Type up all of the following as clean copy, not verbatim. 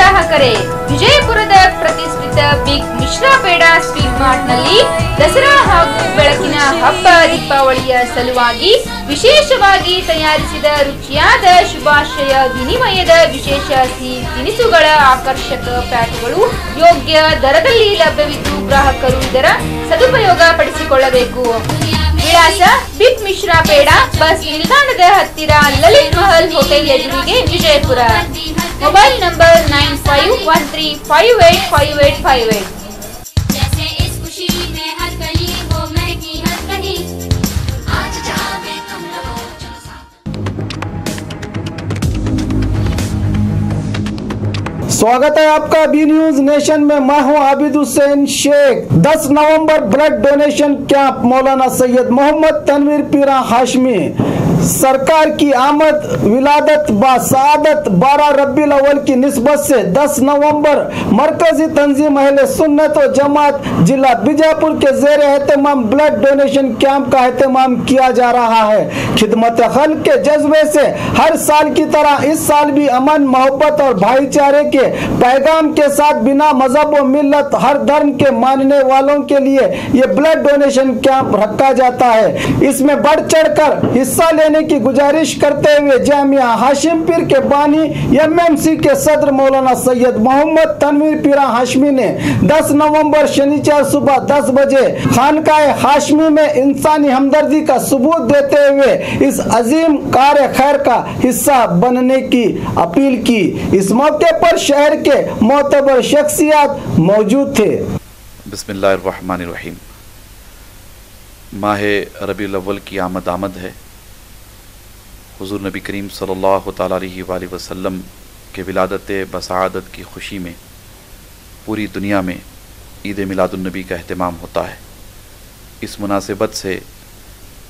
ಗ್ರಾಹಕರೇ, ವಿಜಯಪುರದ ಪ್ರತಿಷ್ಠಿತ big Mishra peda sweet mart ನಲ್ಲಿ ದಸರಾ ಹಾಗೂ ಬೆಳಕಿನ ಹಬ್ಬ ದೀಪಾವಳಿಯ ಸಲುವಾಗಿ ವಿಶೇಷವಾಗಿ ತಯಾರಿಸಿದ ರುಚಿಯಾದ ಶುಭಾಶಯ ವಿನಿಮಯದ ವಿಶೇಷ ಸಿಹಿ ತಿನಿಸುಗಳ ಆಕರ್ಷಕ ಪ್ಯಾಕ್ಗಳು ಯೋಗ್ಯ ದರದಲ್ಲಿ ಲಭ್ಯವಿದ್ದು ಗ್ರಾಹಕರು ಇದರ ಸದುಪಯೋಗ ಪಡಿಸಿಕೊಳ್ಳಬೇಕು. ವಿಳಾಸ ಬಿಗ್ ಮಿಶ್ರಾ ಪೇಡ, ಬಸ್ ನಿಲ್ದಾಣದ ಹತ್ತಿರ, ಲಲಿತ್ ಮಹಲ್ ಹೋಟೆಲ್ ಎದುರಿಗೆ, ವಿಜಯಪುರ. Mobile number 9513585858. स्वागत है आपका बी न्यूज नेशन में। मैं हूं आबिद हुसैन शेख। 10 नवंबर ब्लड डोनेशन कैंप मौलाना सैयद मोहम्मद तनवीर पीरा हाशमी। सरकार की आमद विलादत बासादत 12 रब्बीउल अव्वल की निस्बत से 10 नवंबर मरकजी तंजीम अहले सुन्नत व जमात जिला बीजापुर के ज़ेर एहतमाम ब्लड डोनेशन कैंप का एहतमाम किया जा रहा है। खिदमत खल्क के जज्बे से हर साल की तरह इस साल भी अमन, मोहब्बत और भाईचारे के पैगाम के साथ बिना मजहब व मिल्लत हर धर्म के मानने वालों के लिए ये ब्लड डोनेशन कैंप रखा जाता है। इसमें बढ़ चढ़कर हिस्सा लेने की गुजारिश करते हुए जामिया हाशिमपीर के बानी एमएमसी के सदर मौलाना सैयद मोहम्मद तनवीर पीरा हाशमी ने 10 नवंबर शनिवार सुबह 10 बजे खानकाए हाशमी में इंसानी हमदर्दी का सबूत देते हुए इस अजीम कार्य खैर का हिस्सा बनने की अपील की। इस मौके पर शहर के मोतबर शख्सियत मौजूद थे। बिस्मिल्लाहिर्रहमानिर्रहीम। माह रबीउल अव्वल की आमद है। हुजूर नबी करीम सल्लल्लाहु तआला अलैहि वसल्लम के विलादत बसादत की खुशी में पूरी दुनिया में ईद मिलादुन नबी का अहतमाम होता है। इस मुनासिबत से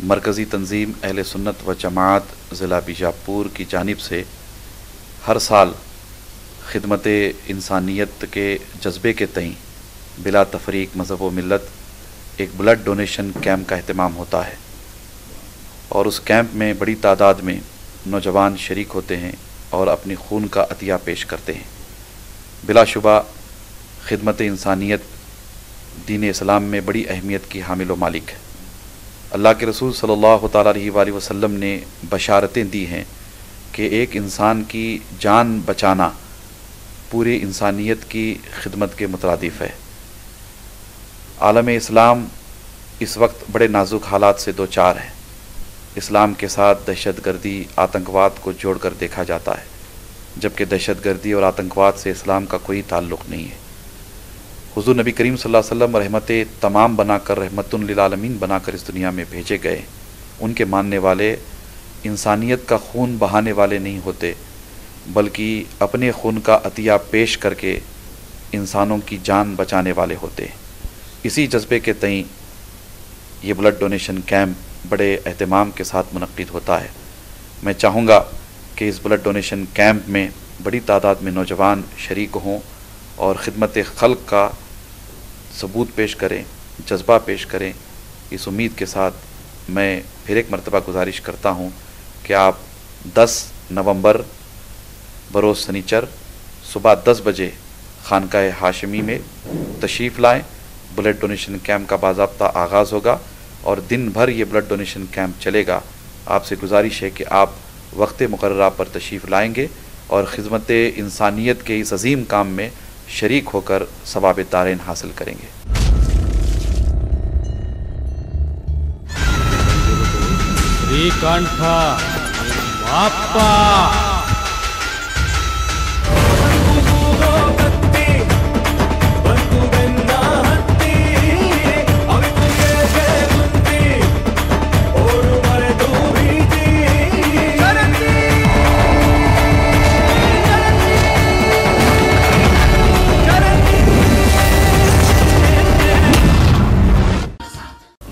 मरकज़ी तंजीम अहले सुन्नत व जमात ज़िला बीजापुर की जानिब से हर साल खिदमत इंसानियत के जज्बे के तईं बिला तफरीक मज़हब व मिल्लत एक ब्लड डोनेशन कैंप का अहतमाम होता है और उस कैंप में बड़ी तादाद में नौजवान शरीक होते हैं और अपनी खून का अतिया पेश करते हैं। बिलाशुबा खिदमत इंसानियत दीन इस्लाम में बड़ी अहमियत की हामिल व मालिक है। अल्लाह के रसूल सल्लल्लाहु तआला अलैहि वसल्लम ने बशारतें दी हैं कि एक इंसान की जान बचाना पूरी इंसानियत की खिदमत के मुतरादिफ है। आलम इस्लाम इस वक्त बड़े नाजुक हालात से दो चार है। इस्लाम के साथ दहशतगर्दी, आतंकवाद को जोड़कर देखा जाता है, जबकि दहशतगर्दी और आतंकवाद से इस्लाम का कोई ताल्लुक़ नहीं है। हुज़ूर नबी करीम सल्लल्लाहु अलैहि वसल्लम रहमत तमाम बनाकर, रहमतुन लिल आलमीन बनाकर इस दुनिया में भेजे गए। उनके मानने वाले इंसानियत का खून बहाने वाले नहीं होते, बल्कि अपने खून का अतिया पेश करके इंसानों की जान बचाने वाले होते हैं। इसी जज्बे के तईं ये ब्लड डोनेशन कैंप बड़े एहतमाम के साथ मुनक्किद होता है। मैं चाहूँगा कि इस ब्लड डोनेशन कैंप में बड़ी तादाद में नौजवान शरीक हों और ख़िदमत खल्क का सबूत पेश करें, जज्बा पेश करें। इस उम्मीद के साथ मैं फिर एक मरतबा गुजारिश करता हूँ कि आप 10 नवंबर बरोज़ सनीचर सुबह 10 बजे खानकाए हाशमी में तशरीफ़ लाएँ। ब्लड डोनेशन कैंप का बाज़ाब्ता आगाज़ होगा और दिन भर ये ब्लड डोनेशन कैंप चलेगा। आपसे गुजारिश है कि आप वक्त मुकर्ररा पर तशरीफ़ लाएंगे और खिदमत इंसानियत के इस अजीम काम में शरीक होकर सवाब दारैन हासिल करेंगे। Shrikanth Bappa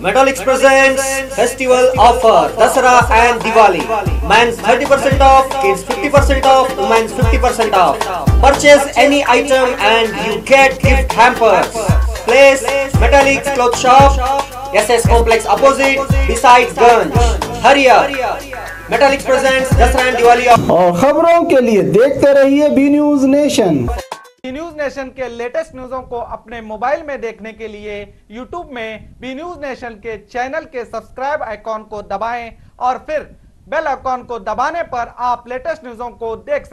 Metallics presents festival offer Dasara and Diwali. Men's 30% off, kids 50% off, women's 50% off. Purchase any item and you get gift hampers. Place Metallics Cloth Shop, SS Complex opposite, beside Ganj. Hurry up! Metallics presents Dasara and Diwali. और खबरों के लिए देखते रहिए B news nation. B news nation के latest न्यूज़ों को अपने मोबाइल में देखने के लिए यूट्यूब में बी न्यूज नेशन के चैनल के सब्सक्राइब आइकॉन को दबाएं और फिर बेल आइकॉन को दबाने पर आप लेटेस्ट न्यूज़ों को देख सकते हैं।